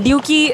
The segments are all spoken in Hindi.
ड्यू की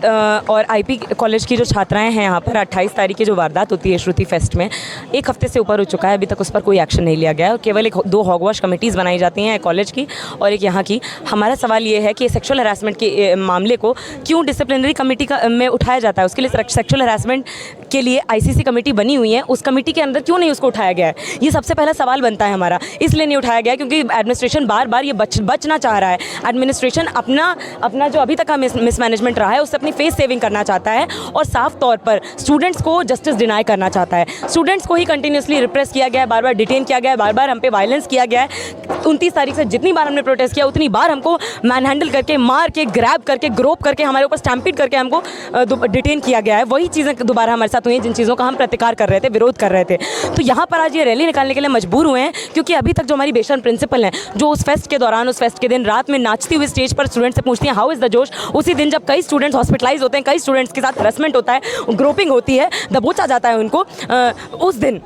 और आईपी कॉलेज की जो छात्राएं हैं यहाँ पर 28 तारीख की जो वारदात होती है श्रुति फेस्ट में, एक हफ्ते से ऊपर हो चुका है, अभी तक उस पर कोई एक्शन नहीं लिया गया है। केवल दो हॉगवॉश कमेटीज़ बनाई जाती हैं, कॉलेज की और एक यहाँ की। हमारा सवाल ये है कि सेक्सुअल हरासमेंट के मामले को क्यों डिसिप्लिनरी कमेटी में उठाया जाता है? उसके लिए सेक्सुअल हरासमेंट के लिए आईसीसी कमेटी बनी हुई है, उस कमेटी के अंदर क्यों नहीं उसको उठाया गया है? ये सबसे पहला सवाल बनता है हमारा। इसलिए नहीं उठाया गया क्योंकि एडमिनिस्ट्रेशन बार बार ये बचना चाह रहा है। एडमिनिस्ट्रेशन अपना जो अभी तक का मिसमैनेजमेंट रहा है उससे अपनी फेस सेविंग करना चाहता है और साफ तौर पर स्टूडेंट्स को जस्टिस डिनाई करना चाहता है। स्टूडेंट्स को ही कंटिन्यूसली रिप्रेस किया गया है, बार बार डिटेन किया गया है, बार बार हम पे वायलेंस किया गया है। 29 तारीख से जितनी बार हमने प्रोटेस्ट किया उतनी बार हमको मैन हैंडल करके, मार के, ग्रैब करके, ग्रोप करके, हमारे ऊपर स्टैम्पीड करके हमको डिटेन किया गया है। वही चीज़ें दोबारा हमारे साथ हुई हैं जिन चीज़ों का हम प्रतिकार कर रहे थे, विरोध कर रहे थे। तो यहाँ पर आज ये रैली निकालने के लिए मजबूर हुए हैं क्योंकि अभी तक जो हमारी बेशर्म प्रिंसिपल हैं, जो उस फेस्ट के दौरान, उस फेस्ट के दिन रात में नाचती हुई स्टेज पर स्टूडेंट से पूछती हैं हाउ इज़ द जोश, उसी दिन जब कई स्टूडेंट्स हॉस्पिटलाइज होते हैं, कई स्टूडेंट्स के साथ हरेसमेंट होता है, ग्रोपिंग होती है, दबोचा जाता है उनको, उस दिन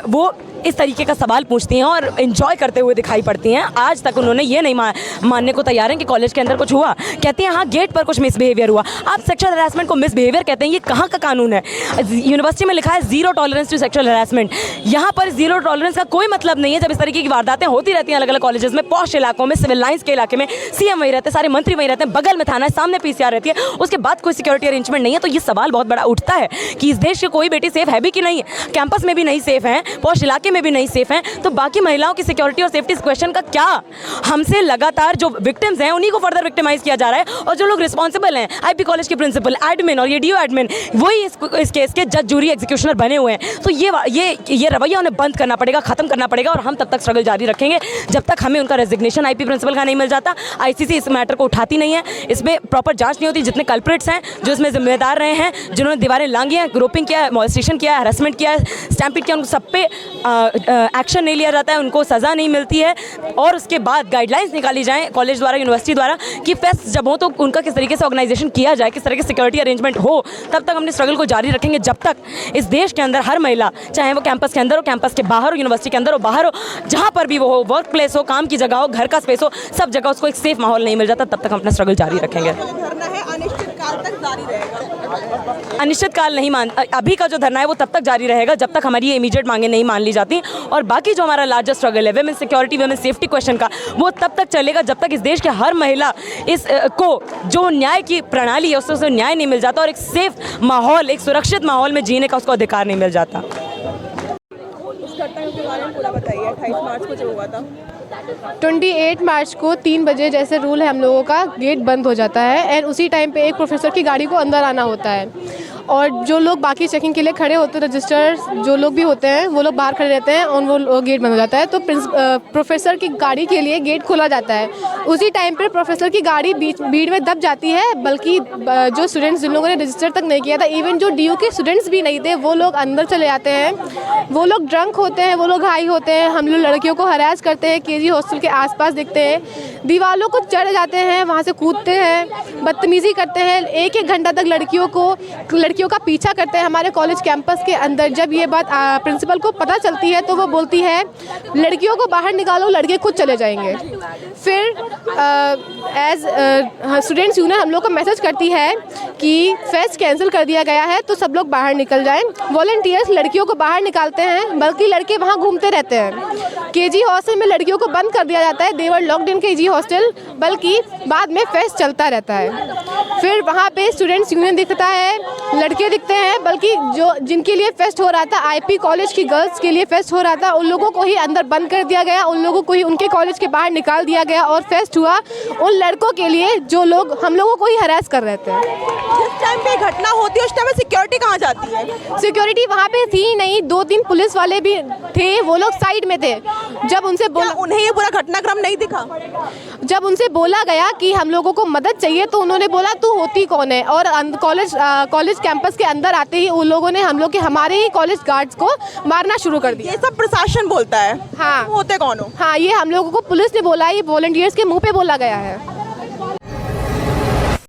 वो इस तरीके का सवाल पूछती हैं और एंजॉय करते हुए दिखाई पड़ती हैं। आज तक उन्होंने ये नहीं मानने को तैयार हैं कि कॉलेज के अंदर कुछ हुआ। कहती हैं हाँ गेट पर कुछ मिसबिहेवियर हुआ। आप सेक्सुअल हरासमेंट को मिसबिहेवियर कहते हैं, ये कहाँ का कानून है? यूनिवर्सिटी में लिखा है zero tolerance to sexual harassment. यहाँ पर जीरो टॉलरेंस का कोई मतलब नहीं है। जब इस तरीके की वारदातें होती रहती हैं अलग अलग कॉलेजेस में, पॉश इलाकों में, सिविल लाइन्स के इलाके में, सीएम वहीं रहते हैं, सारे मंत्री वहीं रहते हैं, बगल में थाना है, सामने पीसीआर रहती है, उसके बाद कोई सिक्योरिटी अरेंजमेंट नहीं है, तो ये सवाल बहुत बड़ा उठता है कि इस देश की कोई बेटी सेफ है भी कि नहीं? कैंपस में भी नहीं सेफ है, पॉश इलाके में भी नहीं सेफ है, तो बाकी महिलाओं की सिक्योरिटी और सेफ्टी क्वेश्चन का क्या? हमसे लगातार जो विक्टिम्स हैं उन्हीं को फर्दर विक्टिमाइज किया जा रहा है और जो लोग रिस्पॉन्सिबल हैं, आईपी कॉलेज के प्रिंसिपल, एडमिन और ये डीओ एडमिन, वही इस केस के जज, जूरी, एग्जीक्यूशनर बने हुए हैं। तो ये रवैया उन्हें बंद करना पड़ेगा, खत्म करना पड़ेगा और हम तब तक स्ट्रगल जारी रखेंगे जब तक हमें उनका रेजिग्नेशन आईपी प्रिंसिपल का नहीं मिल जाता। आईसीसी इस मैटर को उठाती नहीं है, इसमें प्रॉपर जांच नहीं होती। जितने कल्प्रिट्स हैं, जो इसमें जिम्मेदार रहे हैं, जिन्होंने दीवारें लांगी हैं, ग्रोपिंग किया है, मॉलेस्टेशन किया है, हरासमेंट किया है, स्टैम्पीड किया, उनको सब पे एक्शन नहीं लिया जाता है, उनको सज़ा नहीं मिलती है और उसके बाद गाइडलाइंस निकाली जाएँ कॉलेज द्वारा, यूनिवर्सिटी द्वारा कि फेस्ट जब हो तो उनका किस तरीके से ऑर्गेनाइजेशन किया जाए, किस तरह के सिक्योरिटी अरेंजमेंट हो। तब तक हमने स्ट्रगल को जारी रखेंगे जब तक इस देश के अंदर हर महिला, चाहे वो कैंपस के अंदर हो, कैंपस के बाहर हो, यूनिवर्सिटी के अंदर हो, बाहर हो, जहाँ पर भी वो हो, वर्क प्लेस हो, काम की जगह हो, घर का स्पेस हो, सब जगह उसको एक सेफ माहौल नहीं मिल जाता, तब तक हम अपना स्ट्रगल जारी रखेंगे। अनिश्चित काल नहीं अभी का जो धरना है वो तब तक जारी रहेगा जब तक हमारी ये इमीडिएट मांगे नहीं मान ली जाती और बाकी जो हमारा लार्जेस्ट स्ट्रगल है women security, women safety question का, वो तब तक चलेगा जब तक इस देश के हर महिला को जो न्याय की प्रणाली है उससे न्याय नहीं मिल जाता और एक सेफ माहौल, एक सुरक्षित माहौल में जीने का उसको अधिकार नहीं मिल जाता। उस घटना के बारे में पूरा बताइए। 28 मार्च को जो हुआ था, 28 मार्च को 3 बजे जैसे रूल है हम लोगों का, गेट बंद हो जाता है एंड उसी टाइम पे एक प्रोफेसर की गाड़ी को अंदर आना होता है और जो लोग बाकी चेकिंग के लिए खड़े होते हैं, रजिस्टर्स जो लोग भी होते हैं वो लोग बाहर खड़े रहते हैं और वो गेट बंद हो जाता है। तो प्रोफेसर की गाड़ी के लिए गेट खोला जाता है। उसी टाइम पर प्रोफेसर की गाड़ी भीड़ में दब जाती है, बल्कि जो स्टूडेंट्स जिन लोगों ने रजिस्टर तक नहीं किया था, इवन जो डीयू के स्टूडेंट्स भी नहीं थे, वो लोग अंदर चले जाते हैं। वो लोग ड्रंक होते हैं, वो लोग हाई होते हैं, हम लोग लड़कियों को हरास करते हैं, केजी हॉस्टल के आसपास दिखते हैं, दीवारों को चढ़ जाते हैं, वहाँ से कूदते हैं, बदतमीज़ी करते हैं, एक घंटा तक लड़कियों का पीछा करते हैं हमारे कॉलेज कैंपस के अंदर। जब ये बात प्रिंसिपल को पता चलती है तो वो बोलती है लड़कियों को बाहर निकालो, लड़के खुद चले जाएंगे। फिर एज स्टूडेंट्स यूनियन हम लोग को मैसेज करती है कि फेस्ट कैंसिल कर दिया गया है तो सब लोग बाहर निकल जाएं। वॉलंटियर्स लड़कियों को बाहर निकालते हैं, बल्कि लड़के वहाँ घूमते रहते हैं। केजी हॉस्टल में लड़कियों को बंद कर दिया जाता है, देवर लॉक्ड इन केजी हॉस्टल, बल्कि बाद में फेस्ट चलता रहता है। फिर वहाँ पे स्टूडेंट्स यूनियन दिखता है, लड़के दिखते हैं, बल्कि जो जिनके लिए फेस्ट हो रहा था, आईपी कॉलेज की गर्ल्स के लिए फेस्ट हो रहा था, उन लोगों को ही अंदर बंद कर दिया गया, उन लोगों को ही उनके कॉलेज के बाहर निकाल दिया गया और फेस्ट हुआ उन लड़कों के लिए जो लोग हम लोगों को ही हरास कर रहे थे। जिस टाइम पे घटना होती है उस टाइम सिक्योरिटी कहाँ जाती है? सिक्योरिटी वहाँ पे थी नहीं, 2-3 पुलिस वाले भी थे, वो लोग साइड में थे। जब उनसे बोला, उन्हें ये पूरा घटनाक्रम नहीं दिखा? जब उनसे बोला गया कि हम लोगों को मदद चाहिए तो उन्होंने बोला तू होती कौन है, और कॉलेज कैंपस के अंदर आते ही उन लोगों ने हमारे ही कॉलेज गार्ड्स को मारना शुरू कर दिया। ये सब प्रशासन बोलता है? हाँ। होते कौन हो? हाँ, ये हम लोगों को पुलिस ने बोला, ये वॉलंटियर्स के मुंह पे बोला गया है।